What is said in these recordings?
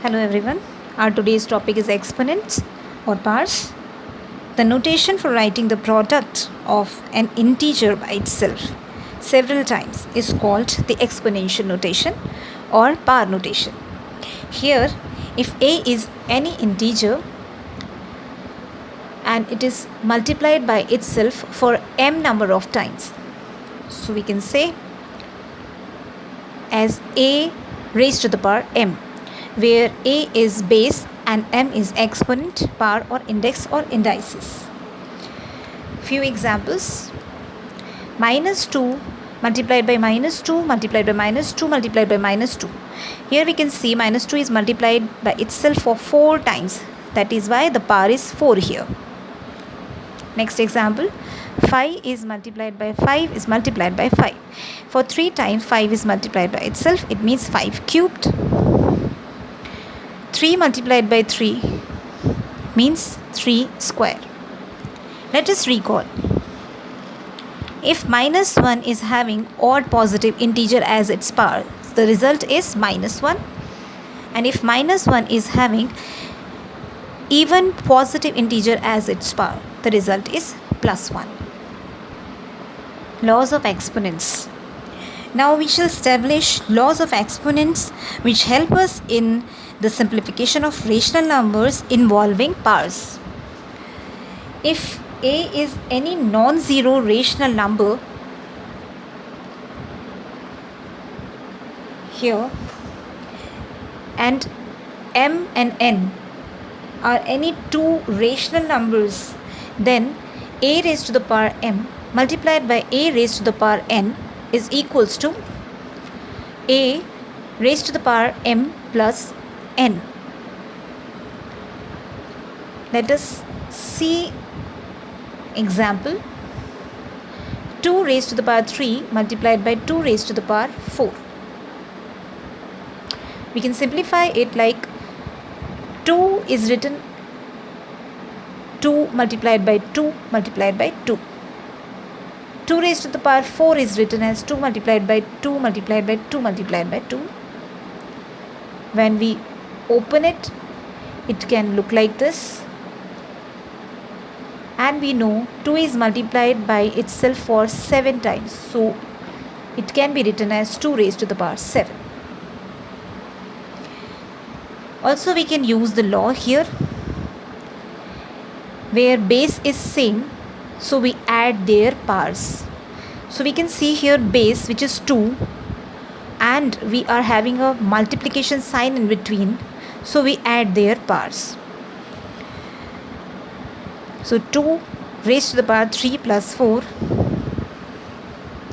Hello everyone. Our today's topic is exponents or powers. The notation for writing the product of an integer by itself several times is called the exponential notation or power notation. Here, if a is any integer and it is multiplied by itself for m number of times, so we can say as a raised to the power m, where a is base and m is exponent, power or index or indices. Few examples: minus 2 multiplied by minus 2 multiplied by minus 2 multiplied by minus 2. Here we can see minus 2 is multiplied by itself for 4 times. That is why the power is 4 here. Next example, 5 is multiplied by 5 is multiplied by 5. For 3 times 5 is multiplied by itself, it means 5 cubed. 3 multiplied by 3 means 3 square. Let us recall. If minus 1 is having odd positive integer as its power, the result is minus 1. And if minus 1 is having even positive integer as its power, the result is plus 1. Laws of exponents. Now we shall establish laws of exponents which help us in the simplification of rational numbers involving powers. If a is any non-zero rational number, here, and m and n are any two rational numbers, then a raised to the power m multiplied by a raised to the power n is equals to a raised to the power m plus n. Let us see example. 2 raised to the power 3 multiplied by 2 raised to the power 4. We can simplify it like 2 is written 2 multiplied by 2 multiplied by 2. 2 raised to the power 4 is written as 2 multiplied by 2 multiplied by 2 multiplied by 2. When we open it, it can look like this. And we know 2 is multiplied by itself for 7 times. So it can be written as 2 raised to the power 7. Also we can use the law here, where base is same, so we add their powers. So we can see here base, which is 2, and we are having a multiplication sign in between, so we add their powers. So 2 raised to the power 3 plus 4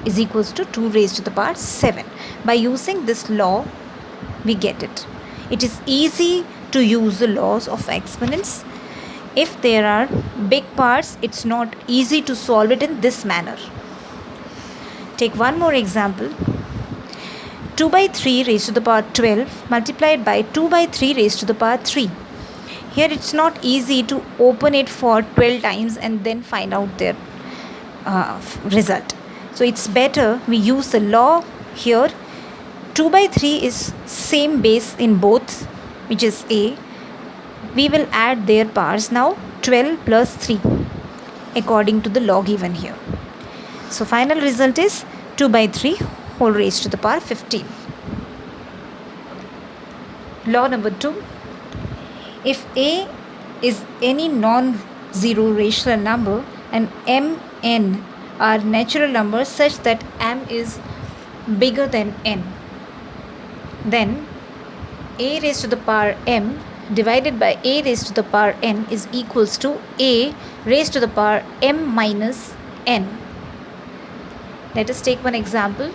is equals to 2 raised to the power 7. By using this law, we get it. It is easy to use the laws of exponents. If there are big parts, it's not easy to solve it in this manner. Take one more example. 2 by 3 raised to the power 12 multiplied by 2 by 3 raised to the power 3. Here it's not easy to open it for 12 times and then find out their result. So it's better we use the law here. 2 by 3 is same base in both, which is a. We will add their powers now, 12 plus 3, according to the law given here. So final result is 2 by 3 whole raised to the power 15. Law number 2. If a is any non-zero rational number and m, n are natural numbers such that m is bigger than n, then a raised to the power m divided by a raised to the power n is equals to a raised to the power m minus n. Let us take one example.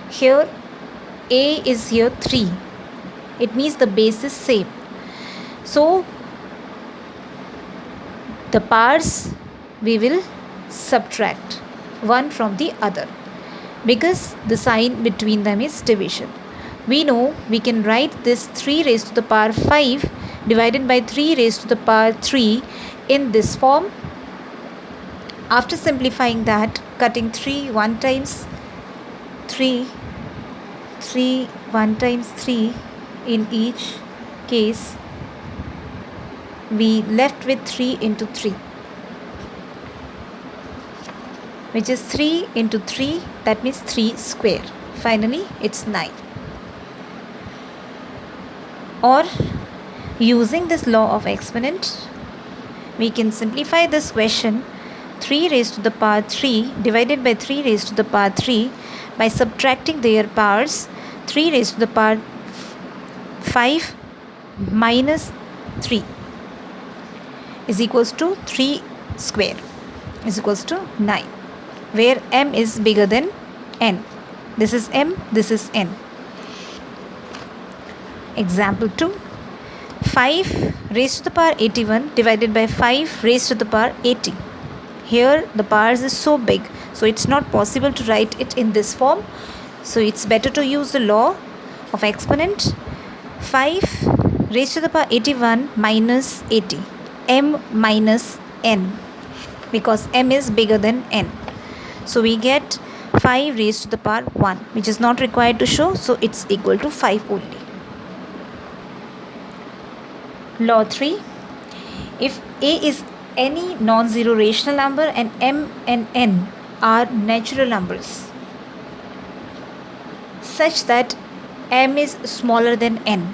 Here a is here 3. It means the base is same. So the powers we will subtract one from the other, because the sign between them is division. We know we can write this 3 raised to the power 5 divided by 3 raised to the power 3 in this form. After simplifying that, cutting 3 1 times 3 1 times 3 in each case we left with 3 into 3, which is 3 into 3, that means 3 square. Finally, it's 9. Or using this law of exponent, we can simplify this question. 3 raised to the power 3 divided by 3 raised to the power 3 by subtracting their powers. 3 raised to the power 5 minus 3 is equals to 3 square is equals to 9, where m is bigger than n. This is m, this is n. Example 2. 5 raised to the power 81 divided by 5 raised to the power 80. Here the powers is so big, so it's not possible to write it in this form. So it's better to use the law of exponent. 5 raised to the power 81 minus 80, m minus n, because m is bigger than n. So we get 5 raised to the power 1, which is not required to show, so it's equal to 5 only. Law 3. If a is any non-zero rational number and m and n are natural numbers such that m is smaller than n,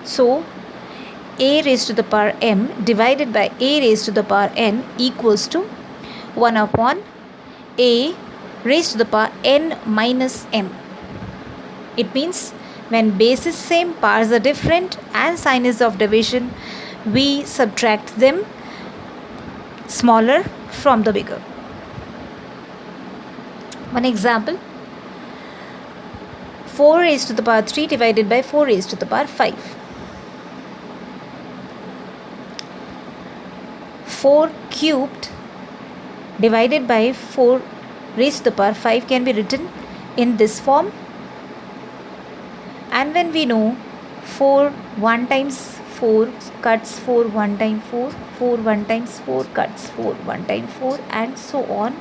so a raised to the power m divided by a raised to the power n equals to 1 upon a raised to the power n minus m. It means when base is same, powers are different, and sign is of division, we subtract them smaller from the bigger. One example. 4 raised to the power 3 divided by 4 raised to the power 5. 4 cubed divided by 4 raised to the power 5 can be written in this form. And when we know 4 1 times 4 cuts 4 1 times 4, 4 1 times 4 cuts 4 1 times 4, and so on.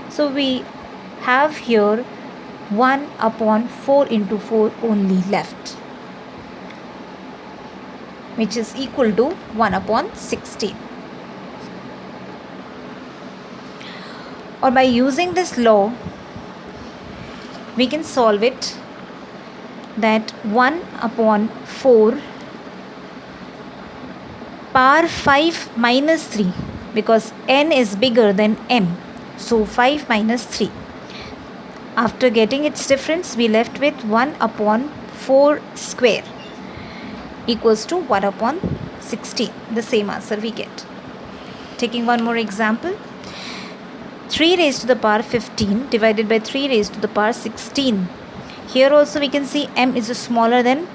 So we have here 1 upon 4 into 4 only left, which is equal to 1 upon 16. Or by using this law, we can solve it, that 1 upon 4 power 5 minus 3, because n is bigger than m, so 5 minus 3. After getting its difference, we left with 1 upon 4 square equals to 1 upon 16. The same answer we get. Taking one more example. 3 raised to the power 15 divided by 3 raised to the power 16. Here also we can see m is smaller than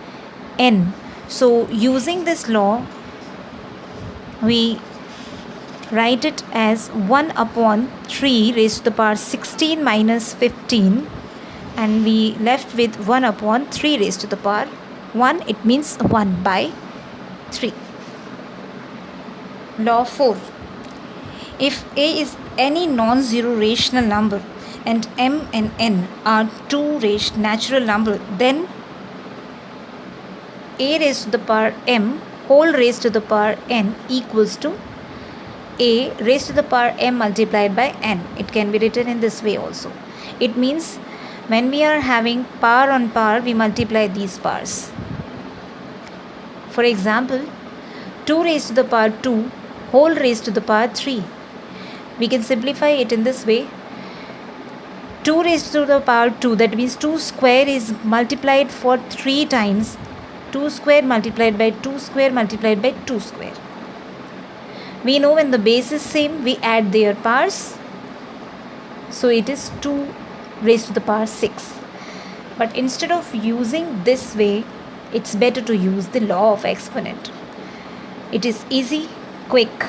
n. So using this law, we write it as 1 upon 3 raised to the power 16 minus 15, and we left with 1 upon 3 raised to the power 1. It means 1 by 3. Law 4. If a is any non-zero rational number and m and n are two natural numbers, then a raised to the power m whole raised to the power n equals to a raised to the power m multiplied by n. It can be written in this way also. It means when we are having power on power, we multiply these powers. For example, 2 raised to the power 2 whole raised to the power 3. We can simplify it in this way. 2 raised to the power 2, that means 2 square is multiplied for 3 times. 2 square multiplied by 2 square multiplied by 2 square. We know when the base is same, we add their powers. So it is 2 raised to the power 6. But instead of using this way, it's better to use the law of exponent. It is easy, quick.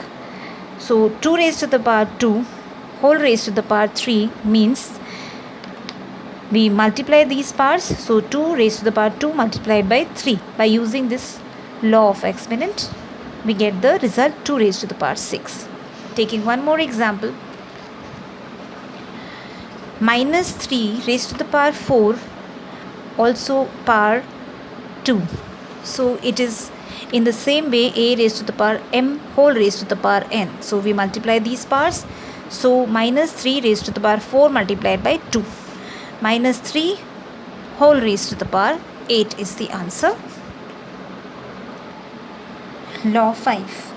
So 2 raised to the power 2 whole raised to the power 3 means we multiply these powers. So 2 raised to the power 2 multiplied by 3. By using this law of exponent, we get the result 2 raised to the power 6. Taking one more example. Minus 3 raised to the power 4 also power 2. So it is in the same way a raised to the power m whole raised to the power n. So we multiply these powers. So minus 3 raised to the power 4 multiplied by 2. Minus 3 whole raised to the power 8 is the answer. Law 5.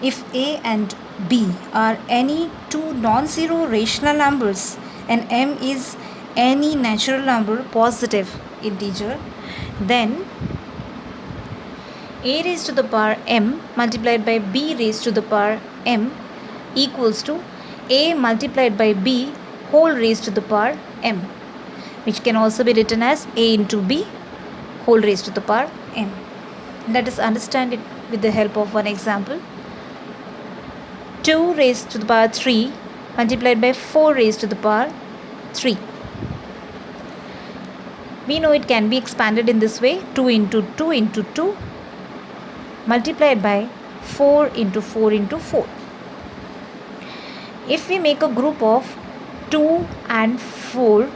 If a and b are any two non-zero rational numbers and m is any natural number positive integer, then a raised to the power m multiplied by b raised to the power m equals to a multiplied by b whole raised to the power m, which can also be written as a into b whole raised to the power m. Let us understand it with the help of one example. 2 raised to the power 3 multiplied by 4 raised to the power 3. We know it can be expanded in this way: 2 into 2 into 2 multiplied by 4 into 4 into 4. If we make a group of 2 and 4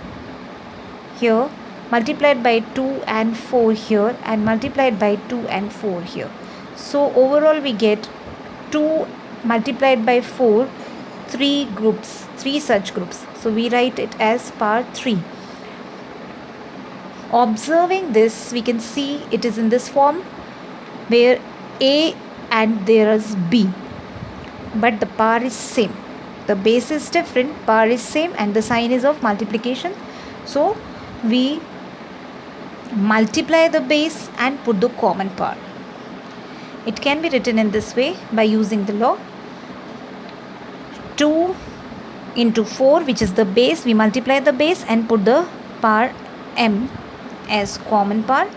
here, multiplied by 2 and 4 here, and multiplied by 2 and 4 here, so overall we get 2 multiplied by 4, 3 groups, 3 such groups. So we write it as power 3. Observing this, we can see it is in this form where a and there is b, but the power is same. The base is different, power is same, and the sign is of multiplication. So we multiply the base and put the common power. It can be written in this way by using the law. 2 into 4, which is the base, we multiply the base and put the power m as common power.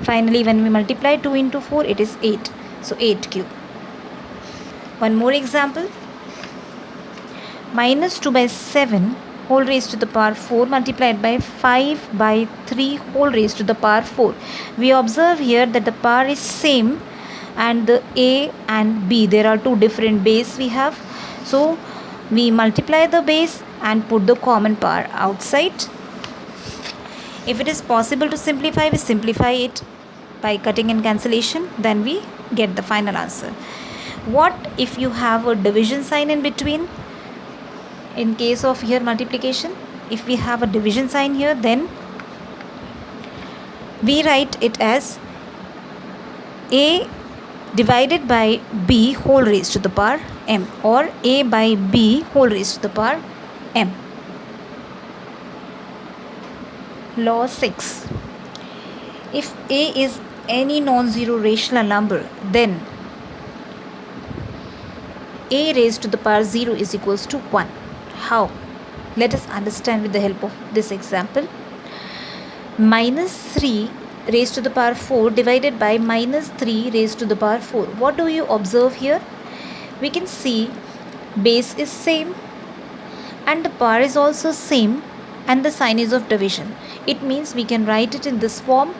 Finally, when we multiply 2 into 4, it is 8. So 8 cube. One more example. Minus 2 by 7 whole raised to the power 4 multiplied by 5 by 3 whole raised to the power 4. We observe here that the power is same, and the a and b, there are two different base we have. So we multiply the base and put the common power outside. If it is possible to simplify, we simplify it by cutting and cancellation, then we get the final answer. What if you have a division sign in between? In case of here multiplication, if we have a division sign here, then we write it as a divided by b whole raised to the power m, or a by b whole raised to the power m. Law 6. If a is any non-zero rational number, then a raised to the power 0 is equals to 1. How? Let us understand with the help of this example. Minus 3 raised to the power 4 divided by minus 3 raised to the power 4. What do you observe here? We can see base is same and the power is also same, and the sign is of division. It means we can write it in this form: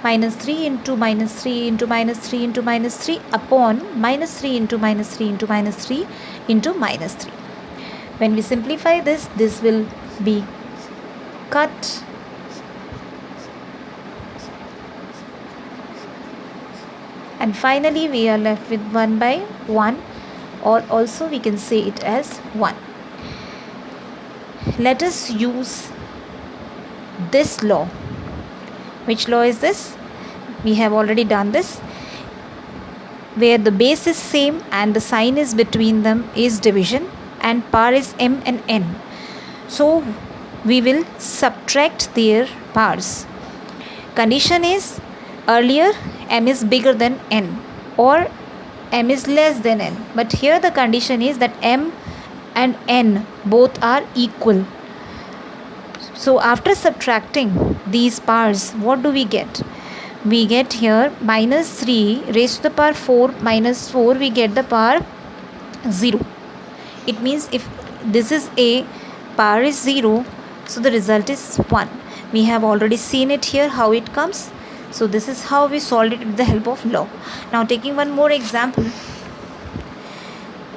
minus 3 into minus 3 into minus 3 into minus 3 upon minus 3 into minus 3 into minus 3 into minus 3. When we simplify this, this will be cut, and finally we are left with 1 by 1, or also we can say it as 1. Let us use this law. Which law is this? We have already done this, where the base is same and the sign is between them is division, and power is m and n. So we will subtract their powers. Condition is, earlier m is bigger than n or m is less than n, but here the condition is that m and n both are equal. So after subtracting these powers, what do we get? We get here minus 3 raised to the power 4 minus 4, we get the power 0. It means if this is a, power is 0, so the result is 1. We have already seen it here how it comes. So this is how we solved it with the help of law. Now taking one more example.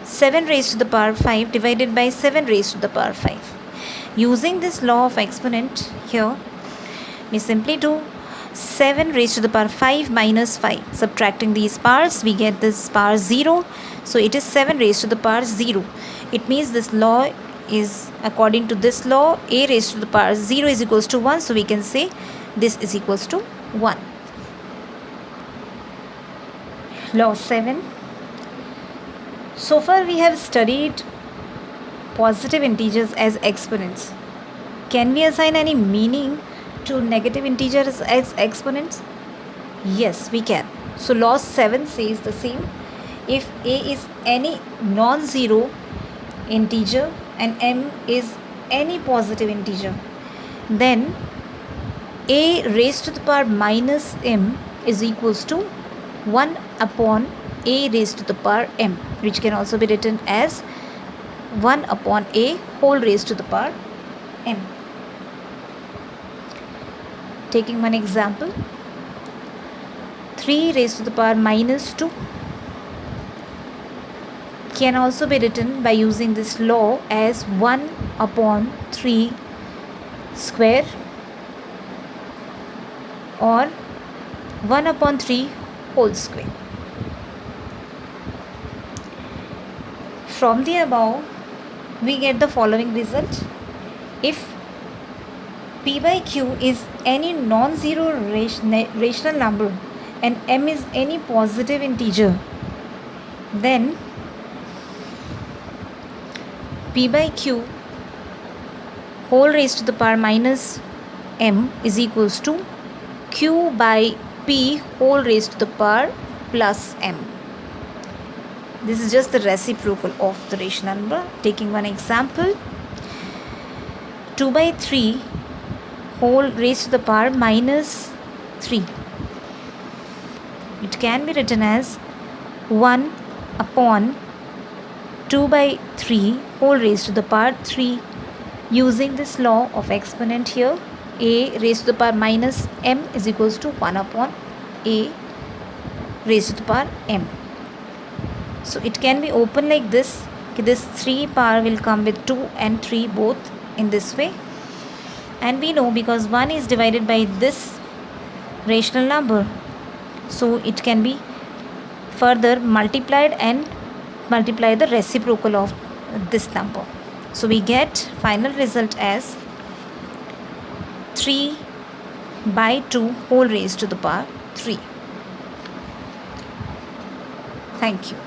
7 raised to the power 5 divided by 7 raised to the power 5. Using this law of exponent here, We simply do 7 raised to the power 5 minus 5. Subtracting these powers, we get this power 0. So it is 7 raised to the power 0. It means this law is, according to this law, a raised to the power 0 is equals to 1. So we can say this is equals to 1. Law 7. So far we have studied positive integers as exponents. Can we assign any meaning to negative integers as exponents? Yes, we can. So law 7 says the same. If a is any non-zero integer and m is any positive integer, then a raised to the power minus m is equals to 1 upon a raised to the power m, which can also be written as 1 upon a whole raised to the power m. Taking one example, 3 raised to the power minus 2 can also be written by using this law as 1 upon 3 square or 1 upon 3 whole square. From the above, we get the following result. If p by q is any non-zero rational number and m is any positive integer, then p by q whole raised to the power minus m is equals to q by p whole raised to the power plus m. This is just the reciprocal of the rational number. Taking one example, 2 by 3 whole raised to the power minus 3. It can be written as 1 upon 2 by 3 whole raised to the power 3. Using this law of exponent here, a raised to the power minus m is equals to 1 upon a raised to the power m. So it can be open like this. This 3 power will come with 2 and 3 both in this way. And we know because 1 is divided by this rational number, so it can be further multiplied and multiply the reciprocal of this number. So we get final result as 3 by 2 whole raised to the power 3. Thank you.